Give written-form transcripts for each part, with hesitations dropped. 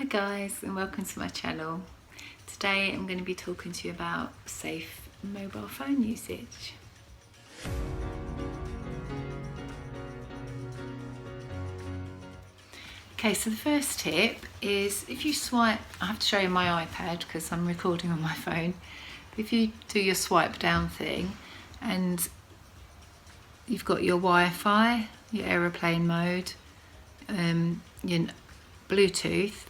Hi guys, and welcome to my channel. Today I'm going to be talking to you about safe mobile phone usage. Okay, so the first tip is if you swipe, I have to show you my iPad because I'm recording on my phone. If you do your swipe down thing and you've got your Wi-Fi, your aeroplane mode, your Bluetooth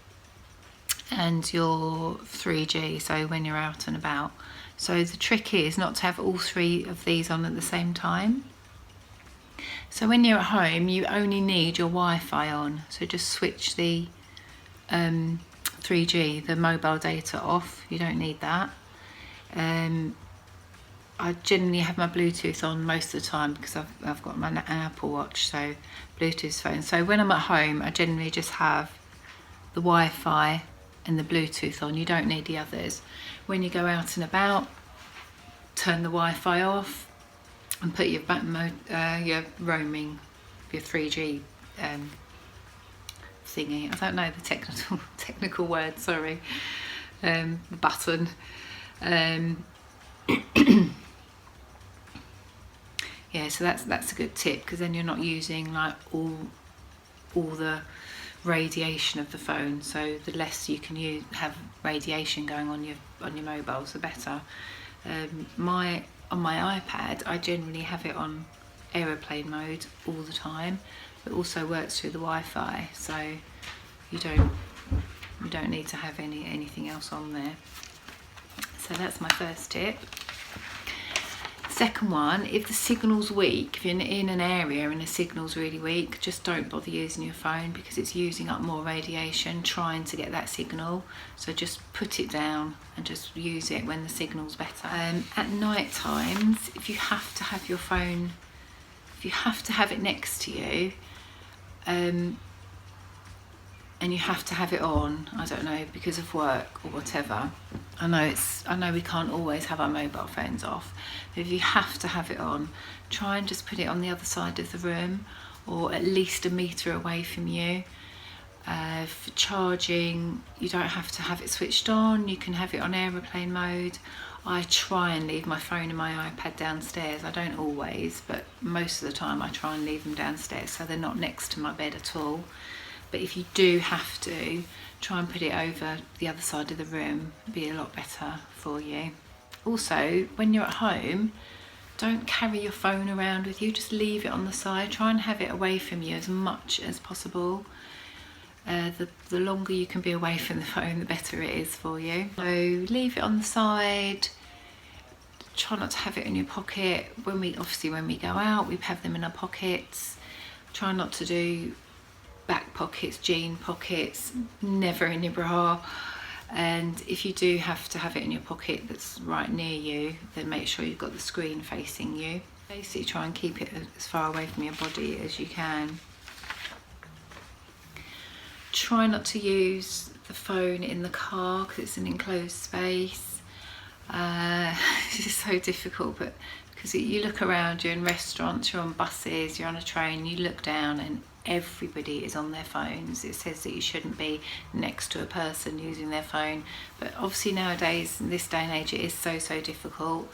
and your 3G, so when you're out and about. So the trick is not to have all three of these on at the same time. So when you're at home, you only need your Wi-Fi on. So just switch the 3G, the mobile data, off. You don't need that. I generally have my Bluetooth on most of the time because I've got an Apple Watch, so Bluetooth phone. So when I'm at home, I generally just have the Wi-Fi and the Bluetooth on. You don't need the others. When you go out and about, turn the Wi-Fi off and put your back mode, your roaming, your 3G thingy. I don't know the technical word. Sorry, the button. Yeah, so that's a good tip because then you're not using like all the radiation of the phone. So the less you can have radiation going on your mobile, the better. On my iPad, I generally have it on aeroplane mode all the time. It also works through the Wi-Fi, so you don't need to have anything else on there. So that's my first tip. Second one, if the signal's weak, if you're in an area and the signal's really weak, just don't bother using your phone because it's using up more radiation trying to get that signal. So just put it down and just use it when the signal's better. At night times, if you have to have your phone, if you have to have it next to you, and you have to have it on, I don't know, because of work or whatever. I know we can't always have our mobile phones off, but if you have to have it on, try and just put it on the other side of the room or at least a metre away from you. For charging, you don't have to have it switched on, you can have it on aeroplane mode. I try and leave my phone and my iPad downstairs. I don't always, but most of the time I try and leave them downstairs so they're not next to my bed at all. But if you do have to, try and put it over the other side of the room. It'll be a lot better for you. Also, when you're at home, don't carry your phone around with you. Just leave it on the side. Try and have it away from you as much as possible. The longer you can be away from the phone, the better it is for you. So leave it on the side. Try not to have it in your pocket. When we go out, we have them in our pockets. Try not to do back pockets, jean pockets, never in your bra. And if you do have to have it in your pocket that's right near you, then make sure you've got the screen facing you. Basically try and keep it as far away from your body as you can. Try not to use the phone in the car because it's an enclosed space. This is so difficult, but because you look around, you're in restaurants, you're on buses, you're on a train, you look down and everybody is on their phones. It says that you shouldn't be next to a person using their phone, but obviously nowadays, in this day and age, it is so difficult.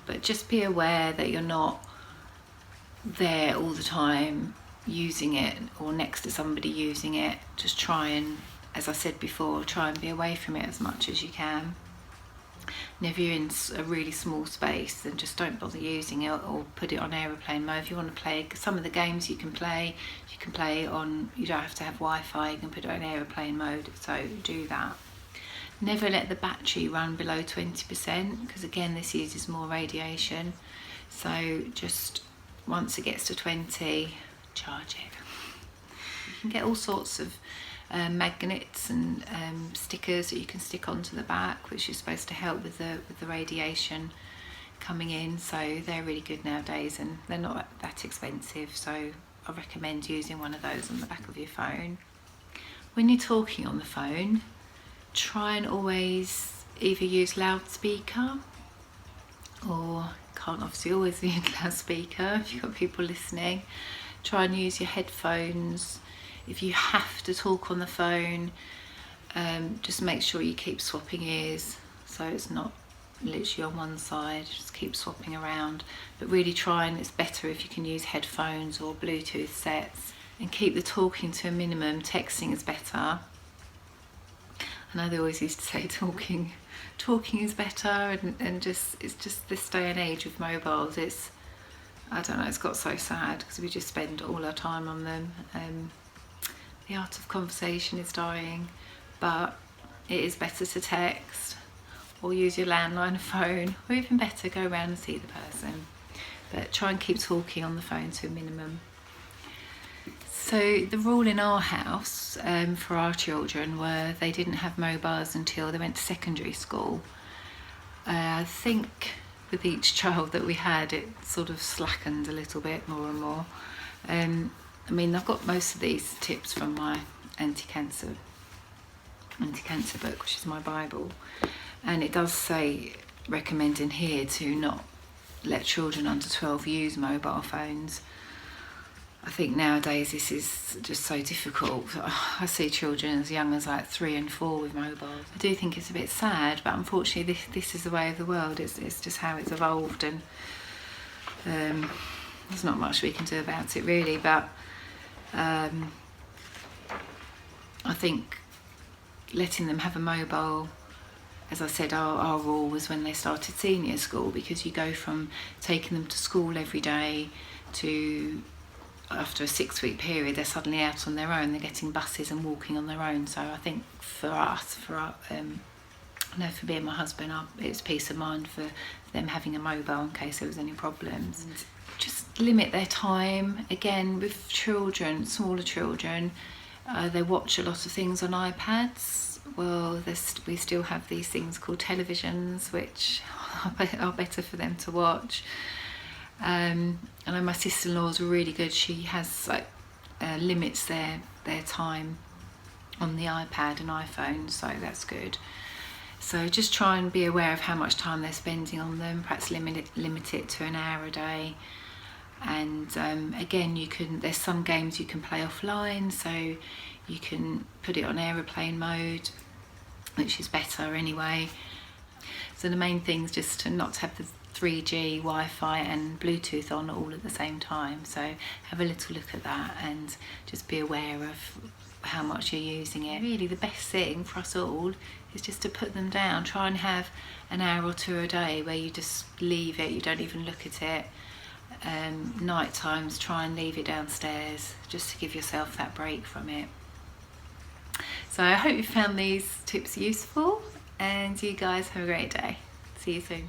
But just be aware that you're not there all the time using it or next to somebody using it. Just try and, as I said before, try and be away from it as much as you can. And if you're in a really small space, then just don't bother using it or put it on aeroplane mode. If you want to play some of the games you can play on, you don't have to have Wi-Fi, you can put it on aeroplane mode, so do that. Never let the battery run below 20% because again this uses more radiation, so just once it gets to 20, charge it. You can get all sorts of magnets and stickers that you can stick onto the back, which is supposed to help with the radiation coming in, so they're really good nowadays and they're not that expensive, so I recommend using one of those on the back of your phone. When you're talking on the phone, try and always either use loudspeaker, or can't obviously always use loudspeaker if you've got people listening. Try and use your headphones. If you have to talk on the phone, Just make sure you keep swapping ears so it's not literally on one side, just keep swapping around, but really try, and it's better if you can use headphones or Bluetooth sets, and keep the talking to a minimum. Texting is better. I know they always used to say talking is better, and just, it's just this day and age with mobiles, it's, I don't know, it's got so sad because we just spend all our time on them. The art of conversation is dying, but it is better to text or use your landline phone, or even better, go around and see the person. But try and keep talking on the phone to a minimum. So the rule in our house for our children were they didn't have mobiles until they went to secondary school. I think with each child that we had, it sort of slackened a little bit more and more. I mean, I've got most of these tips from my anti-cancer book, which is my Bible, and it does say, recommend in here to not let children under 12 use mobile phones. I think nowadays this is just so difficult. I see children as young as like 3 and 4 with mobiles. I do think it's a bit sad, but unfortunately this is the way of the world. It's just how it's evolved, and there's not much we can do about it really. But I think letting them have a mobile, as I said, our rule was when they started senior school, because you go from taking them to school every day to, after a 6-week period, they're suddenly out on their own. They're getting buses and walking on their own. So I think for us, I know for me and my husband, it's peace of mind for them having a mobile in case there was any problems. And just limit their time. Again, with children, smaller children, they watch a lot of things on iPads. Well, we still have these things called televisions, which are better for them to watch. I know my sister-in-law's really good. She has limits their time on the iPad and iPhone, so that's good. So just try and be aware of how much time they're spending on them. Perhaps limit it to an hour a day. And again, there's some games you can play offline, so you can put it on aeroplane mode, which is better anyway. So the main thing is just to not have the 3G, Wi-Fi and Bluetooth on all at the same time. So have a little look at that and just be aware of how much you're using it. Really the best thing for us all is just to put them down. Try and have an hour or two a day where you just leave it, you don't even look at it. Night times, try and leave it downstairs just to give yourself that break from it. So I hope you found these tips useful, and you guys have a great day. See you soon.